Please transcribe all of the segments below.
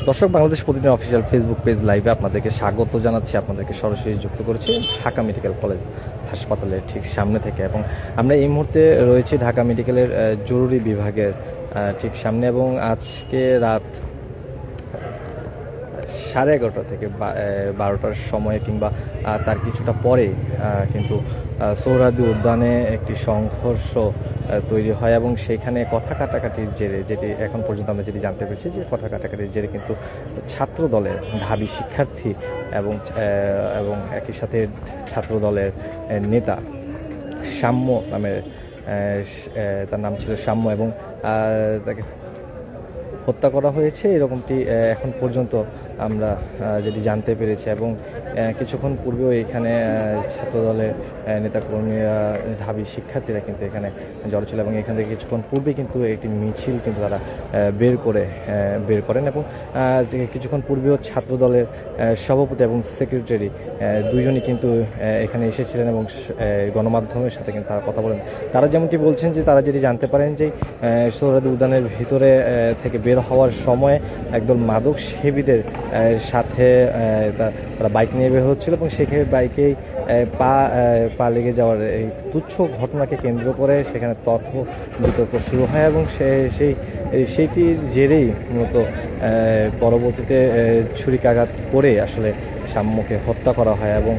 দর্শক, বাংলাদেশ প্রতিদিন official Facebook page লাইভে আপনাদেরকে স্বাগত জানাচ্ছি। আপনাদেরকে সরাসরি যুক্ত করেছি ঢাকা মেডিকেল কলেজ হাসপাতালের ঠিক সামনে থেকে, এবং আমরা এই মুহূর্তে রয়েছি ঢাকা মেডিকেলের জরুরি বিভাগের ঠিক সামনে। এবং আজকে রাত 11:30 থেকে 12টার সময় কিংবা তার কিছুটা পরে কিন্তু সোহরাওয়ার্দী উদ্যানে একটি সংঘর্ষ তৈরি হয়, এবং সেখানে কথা কাটাকাটির জেরে, যেটি এখন পর্যন্ত আমরা যেটি জানতে পেরেছি, যে কথা কাটাকাটির জেরে কিন্তু ছাত্র দলের ঢাবি শিক্ষার্থী এবং একই সাথে ছাত্র দলের নেতা সাম্য নামের, তার নাম ছিল সাম্য, এবং তাকে হত্যা করা হয়েছে এরকমটি এখন পর্যন্ত আমরা যেটি জানতে পেরেছি। এবং কিছুক্ষণ পূর্বেও এখানে ছাত্রদলের নেতাকর্মীরা, ঢাবি শিক্ষার্থীরা কিন্তু এখানে জড়ো ছিল, এবং এখান থেকে কিছুক্ষণ পূর্বে কিন্তু একটি মিছিল কিন্তু তারা বের করেন, এবং কিছুক্ষণ পূর্বেও ছাত্রদলের সভাপতি এবং সেক্রেটারি দুইজনই কিন্তু এখানে এসেছিলেন, এবং গণমাধ্যমের সাথে কিন্তু তারা কথা বলেন। তারা যেমনটি বলছেন যে তারা যেটি জানতে পারেন যে সোহরাওয়ার্দী উদ্যানের ভিতরে থেকে বের হওয়ার সময় একদল মাদক সেবীদের সাথে তারা বাইক নিয়ে বের হচ্ছিল, এবং সেখানে বাইকেই পা লেগে যাওয়ার এই তুচ্ছ ঘটনাকে কেন্দ্র করে সেখানে তর্ক বিতর্ক শুরু হয়, এবং সেইটির জেরেই মূলত পরবর্তীতে ছুরিকাঘাত করে আসলে সাম্যকে হত্যা করা হয়, এবং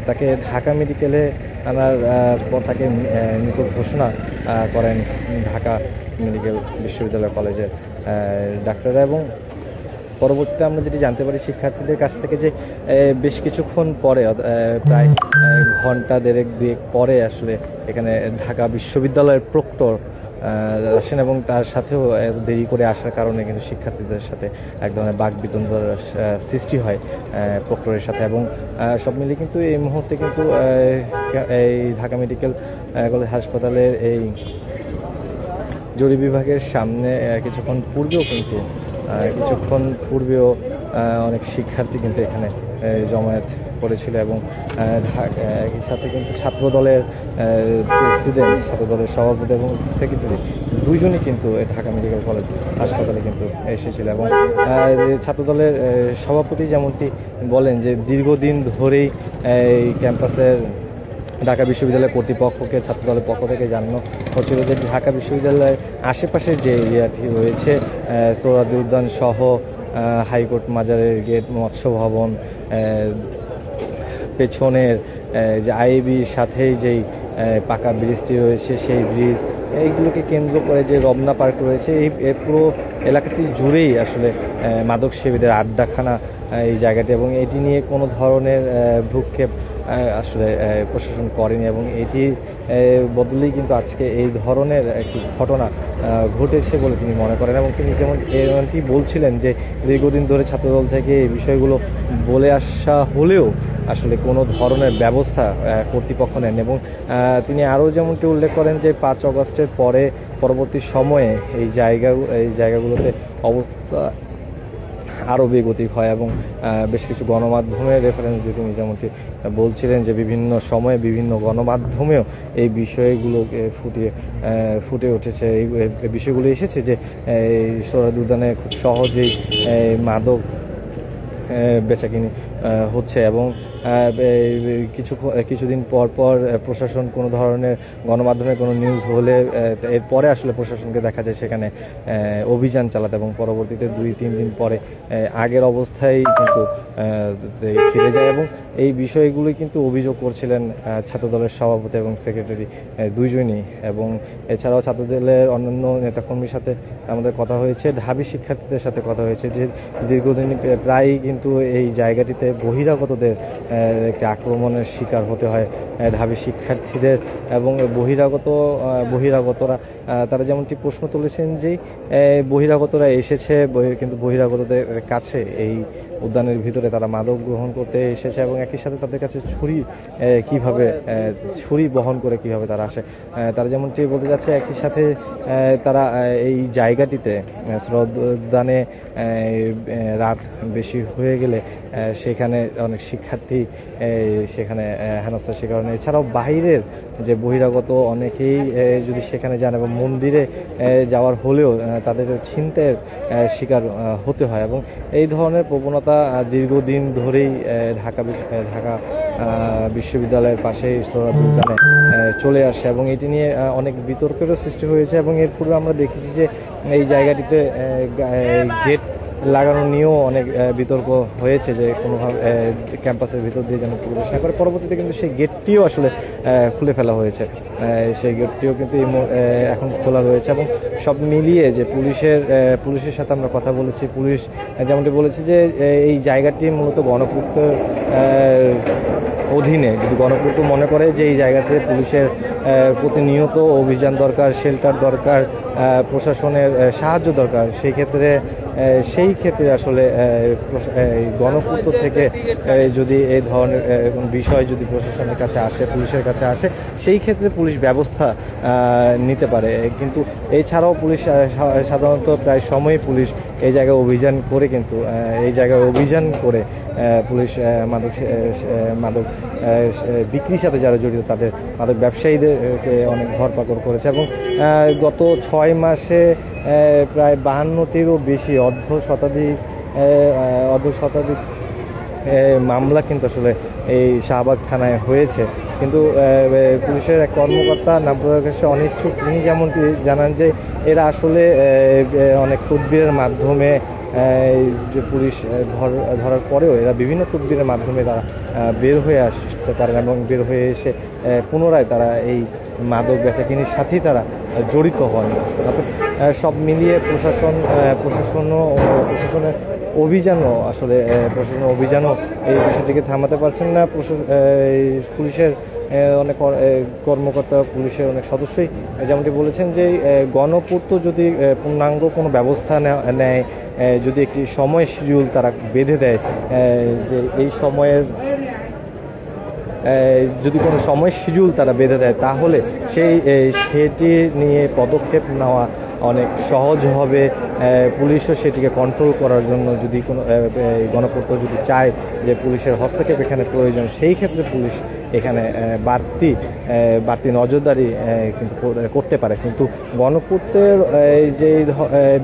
তাকে ঢাকা মেডিকেলে আনার পর তাকে মৃত ঘোষণা করেন ঢাকা মেডিকেল বিশ্ববিদ্যালয় কলেজের ডাক্তাররা। এবং পরবর্তীতে আমরা যেটি জানতে পারি শিক্ষার্থীদের কাছ থেকে, যে বেশ কিছুক্ষণ পরে, প্রায় ঘন্টা দুয়েক পরে আসলে এখানে ঢাকা বিশ্ববিদ্যালয়ের প্রক্টর আসেন, এবং তার সাথেও দেরি করে আসার কারণে কিন্তু শিক্ষার্থীদের সাথে এক ধরনের বাকবিতণ্ডার সৃষ্টি হয় প্রক্টরের সাথে। এবং সব মিলিয়ে কিন্তু এই মুহূর্তে কিন্তু এই ঢাকা মেডিকেল কলেজ হাসপাতালের এই জরুরি বিভাগের সামনে কিছুক্ষণ পূর্বেও অনেক শিক্ষার্থী কিন্তু এখানে জমায়েত করেছিল, এবং একই সাথে কিন্তু ছাত্র দলের প্রেসিডেন্ট, ছাত্র দলের সভাপতি এবং সেক্রেটারি দুইজনই কিন্তু ঢাকা মেডিকেল কলেজ হাসপাতালে কিন্তু এসেছিল। এবং ছাত্র দলের সভাপতি যেমনটি বলেন যে দীর্ঘদিন ধরেই এই ক্যাম্পাসের ঢাকা বিশ্ববিদ্যালয় কর্তৃপক্ষকে ছাত্র দলের পক্ষ থেকে জানানো হচ্ছিল যে ঢাকা বিশ্ববিদ্যালয়ের আশেপাশে যে এরিয়াটি রয়েছে, সোহরাওয়ার্দী উদ্যান সহ হাইকোর্ট মাজারের গেট, মৎস্য ভবন, পেছনের যে আইবির সাথেই যেই পাকা ব্রিজটি রয়েছে, সেই ব্রিজ, এইগুলোকে কেন্দ্র করে যে রমনা পার্ক রয়েছে, এই পুরো এলাকাটি জুড়েই আসলে মাদক সেবীদের আড্ডাখানা এই জায়গাটি, এবং এটি নিয়ে কোনো ধরনের ভ্রুক্ষেপ আসলে প্রশাসন করেনি, এবং এটি বদলেই কিন্তু আজকে এই ধরনের একটি ঘটনা ঘটেছে বলে তিনি মনে করেন। এবং তিনি যেমনটি বলছিলেন যে দীর্ঘদিন ধরে ছাত্রদল থেকে এই বিষয়গুলো বলে আসা হলেও আসলে কোনো ধরনের ব্যবস্থা কর্তৃপক্ষ নেন, এবং তিনি আরও যেমনটি উল্লেখ করেন যে 5 অগস্টের পরবর্তী সময়ে এই জায়গাগুলোতে অবস্থা আরও বেগতিক হয়, এবং বেশ কিছু গণমাধ্যমের রেফারেন্স দিয়ে তিনি যেমনটি বলছিলেন যে বিভিন্ন সময়ে বিভিন্ন গণমাধ্যমেও এই বিষয়গুলোকে ফুটে উঠেছে, এই বিষয়গুলো এসেছে যে এই সোহরাওয়ার্দী উদ্যানে খুব সহজেই মাদক বেচাকিনি হচ্ছে, এবং কিছুদিন পর প্রশাসন কোনো ধরনের গণমাধ্যমে কোনো নিউজ হলে এরপরে আসলে প্রশাসনকে দেখা যায় সেখানে অভিযান চালাতে, এবং পরবর্তীতে 2-3 দিন পরে আগের অবস্থায় কিন্তু ফিরে যায়। এবং এই বিষয়গুলি কিন্তু অভিযোগ করছিলেন ছাত্রদলের সভাপতি এবং সেক্রেটারি দুইজনই, এবং এছাড়াও ছাত্রদলের অন্যান্য নেতাকর্মীর সাথে আমাদের কথা হয়েছে, ঢাবি শিক্ষার্থীদের সাথে কথা হয়েছে, যে দীর্ঘদিন প্রায়ই কিন্তু এই জায়গাটিতে বহিরাগতদের একটি আক্রমণের শিকার হতে হয় ঢাবি শিক্ষার্থীদের, এবং বহিরাগতরা তারা যেমনটি প্রশ্ন তুলেছেন যে বহিরাগতরা এসেছে, কিন্তু বহিরাগতদের কাছে এই উদ্যানের ভিতরে তারা মাদক গ্রহণ করতে এসেছে, এবং একই সাথে তাদের কাছে ছুরি বহন করে কিভাবে তারা আসে, তারা যেমনটি বলতে যাচ্ছে। একই সাথে তারা এই জায়গাটিতে উদ্যানে রাত বেশি হয়ে গেলে সেখানে অনেক শিক্ষার্থী সেখানে হেনস্থার শিকার হয়। এছাড়াও বাইরের যে বহিরাগত অনেকেই যদি সেখানে যান এবং মন্দিরে যাওয়ার হলেও তাদের ছিনতাইয়ের শিকার হতে হয় এবং এই ধরনের প্রবণতা দীর্ঘদিন ধরেই ঢাকা বিশ্ববিদ্যালয়ের পাশেই সোহরাওয়ার্দী উদ্যানে চলে আসে এবং এটি নিয়ে অনেক বিতর্কেরও সৃষ্টি হয়েছে এবং এর পূর্বে আমরা দেখেছি যে এই জায়গাটিতে গেট লাগানো নিয়েও অনেক বিতর্ক হয়েছে যে কোনোভাবে ক্যাম্পাসের ভিতর দিয়ে যেন প্রবেশ না করে। পরবর্তীতে কিন্তু সেই গেটটিও আসলে খুলে ফেলা হয়েছে, সেই গেটটিও কিন্তু এখন খোলা রয়েছে এবং সব মিলিয়ে যে পুলিশের সাথে আমরা কথা বলেছি, পুলিশ যেমনটি বলেছে যে এই জায়গাটি মূলত গণপূর্তের অধীনে, যদি গণপূর্ত মনে করে যে এই জায়গাতে পুলিশের প্রতিনিয়ত অভিযান দরকার, শেল্টার দরকার, প্রশাসনের সাহায্য দরকার, সেই ক্ষেত্রে আসলে গণপূর্ত থেকে যদি এই ধরনের বিষয় যদি প্রশাসনের কাছে আসে, পুলিশের কাছে আসে, সেই ক্ষেত্রে পুলিশ ব্যবস্থা নিতে পারে। কিন্তু এছাড়াও পুলিশ সাধারণত প্রায় সময়ই পুলিশ এই জায়গায় অভিযান করে, কিন্তু এই জায়গায় অভিযান করে পুলিশ মাদক বিক্রির সাথে যারা জড়িত তাদের মাদক ব্যবসায়ীদেরকে অনেক ধরপাকড় করেছে এবং গত 6 মাসে প্রায় 52টিরও বেশি অর্ধ শতাধিক মামলা কিন্তু আসলে এই শাহবাগ থানায় হয়েছে। কিন্তু পুলিশের এক কর্মকর্তা নাম প্রকাশে অনিচ্ছুক, তিনি যেমনটি জানান যে এরা আসলে অনেক তদবিরের মাধ্যমে যে পুলিশ ধরার পরেও এরা বিভিন্ন তদবিরের মাধ্যমে তারা বের হয়ে আসতে পারেন এবং বের হয়ে এসে পুনরায় তারা এই মাদক বেচাকিনির সাথেই তারা জড়িত হন। সব মিলিয়ে প্রশাসনের অভিযানও আসলে এই বিষয়টিকে থামাতে পারছেন না। পুলিশের অনেক কর্মকর্তা, পুলিশের অনেক সদস্যই যেমনটি বলেছেন যে গণপূর্ত যদি পূর্ণাঙ্গ কোনো ব্যবস্থা নেয়, যদি একটি সময় শিডিউল তারা বেঁধে দেয়, যে এই সময়ের যদি কোনো সময় শিডিউল তারা বেঁধে দেয়, তাহলে সেটি নিয়ে পদক্ষেপ নেওয়া অনেক সহজ হবে। পুলিশও সেটিকে কন্ট্রোল করার জন্য যদি কোনো গণপূর্ত যদি চায় যে পুলিশের হস্তক্ষেপ এখানে প্রয়োজন, সেই ক্ষেত্রে পুলিশ এখানে বাড়তি নজরদারি কিন্তু করতে পারে। কিন্তু গণপূর্তের যে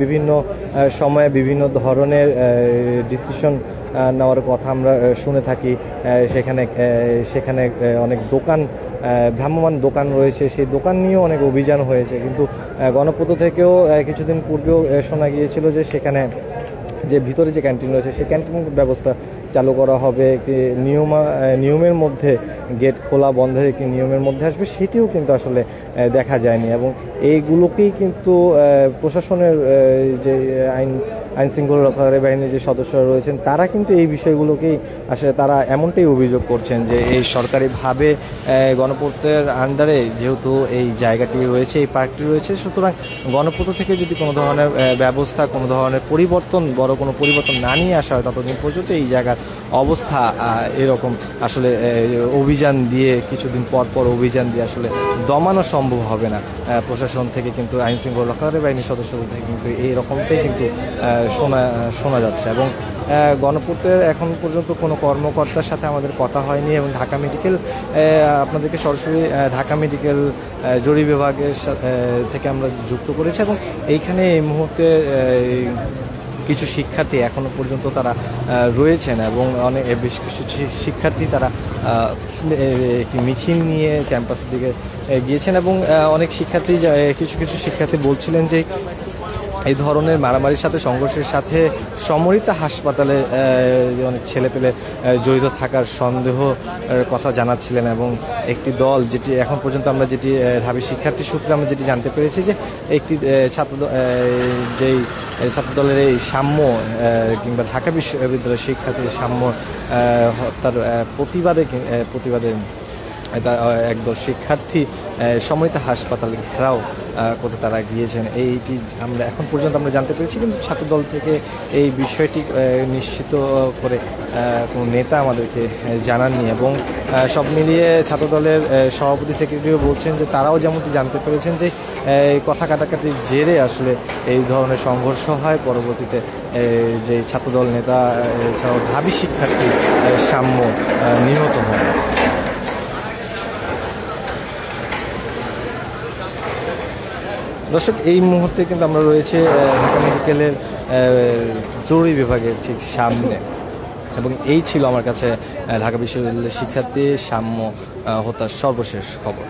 বিভিন্ন সময়ে বিভিন্ন ধরনের ডিসিশন নেওয়ার কথা আমরা শুনে থাকি, সেখানে অনেক ভ্রাম্যমাণ দোকান রয়েছে, সেই দোকান নিয়েও অনেক অভিযান হয়েছে। কিন্তু গণপূর্ত থেকেও কিছুদিন পূর্বেও শোনা গিয়েছিল যে সেখানে যে ভিতরে যে ক্যান্টিন রয়েছে সেই ক্যান্টিন ব্যবস্থা চালু করা হবে, একটি নিয়মের মধ্যে গেট খোলা বন্ধের একটি নিয়মের মধ্যে আসবে, সেটিও কিন্তু আসলে দেখা যায়নি। এবং এইগুলোকেই কিন্তু প্রশাসনের যে আইন শৃঙ্খলা রক্ষাকারী বাহিনীর যে সদস্যরা রয়েছেন তারা কিন্তু এই বিষয়গুলোকেই আসলে তারা এমনটাই অভিযোগ করছেন যে এই সরকারিভাবে গণপূর্তের আন্ডারে যেহেতু এই জায়গাটি রয়েছে, এই পার্কটি রয়েছে, সুতরাং গণপূর্ত থেকে যদি কোনো ধরনের ব্যবস্থা, কোনো ধরনের বড় কোনো পরিবর্তন না নিয়ে আসা হয়, ততদিন পর্যন্ত এই জায়গার অবস্থা এরকম আসলে অভিযান দিয়ে কিছুদিন পর অভিযান দিয়ে আসলে দমানো সম্ভব হবে না। প্রশাসন থেকে কিন্তু আইন শৃঙ্খলা রক্ষাকারী বাহিনীর সদস্যদের থেকে কিন্তু এই রকমটাই কিন্তু শোনা যাচ্ছে। এবং গণপূর্তের এখন পর্যন্ত কোনো কর্মকর্তার সাথে আমাদের কথা হয়নি এবং ঢাকা মেডিকেল আপনাদেরকে সরাসরি ঢাকা মেডিকেল জরুরি বিভাগের থেকে আমরা যুক্ত করেছি এবং এইখানে এই মুহূর্তে কিছু শিক্ষার্থী এখনো পর্যন্ত তারা রয়েছেন এবং বেশ কিছু শিক্ষার্থী তারা একটি মিছিল নিয়ে ক্যাম্পাসের দিকে গিয়েছেন এবং অনেক শিক্ষার্থী কিছু শিক্ষার্থী বলছিলেন যে এই ধরনের মারামারির সাথে, সংঘর্ষের সাথে সমরিতা হাসপাতালে অনেক ছেলেপেলে জড়িত থাকার সন্দেহ কথা জানাচ্ছিলেন এবং একটি দল, যেটি এখন পর্যন্ত আমরা যেটি ঢাবি শিক্ষার্থী সূত্রে আমরা যেটি জানতে পেরেছি যে একটি ছাত্রদলের এই সাম্য কিংবা ঢাকা বিশ্ববিদ্যালয়ের শিক্ষার্থীদের সাম্য হত্যার প্রতিবাদে একদল শিক্ষার্থী সমরিতা হাসপাতালে ঘেরাও করতে তারা গিয়েছেন, এইটি আমরা এখন পর্যন্ত আমরা জানতে পেরেছি। কিন্তু ছাত্রদল থেকে এই বিষয়টি নিশ্চিত করে কোনো নেতা আমাদেরকে জানাননি এবং সব মিলিয়ে ছাত্রদলের সভাপতি সেক্রেটারিও বলছেন যে তারাও যেমনটি জানতে পেরেছেন যে কথা কাটাকাটির জেরে আসলে এই ধরনের সংঘর্ষ হয়, পরবর্তীতে যে ছাত্রদল নেতা এছাড়াও ঢাবি শিক্ষার্থী সাম্য নিহত হয়। দর্শক, এই মুহূর্তে কিন্তু আমরা রয়েছে ঢাকা মেডিকেলের জরুরি বিভাগের ঠিক সামনে, এবং এই ছিল আমার কাছে ঢাকা বিশ্ববিদ্যালয়ের শিক্ষার্থী সাম্য হত্যার সর্বশেষ খবর।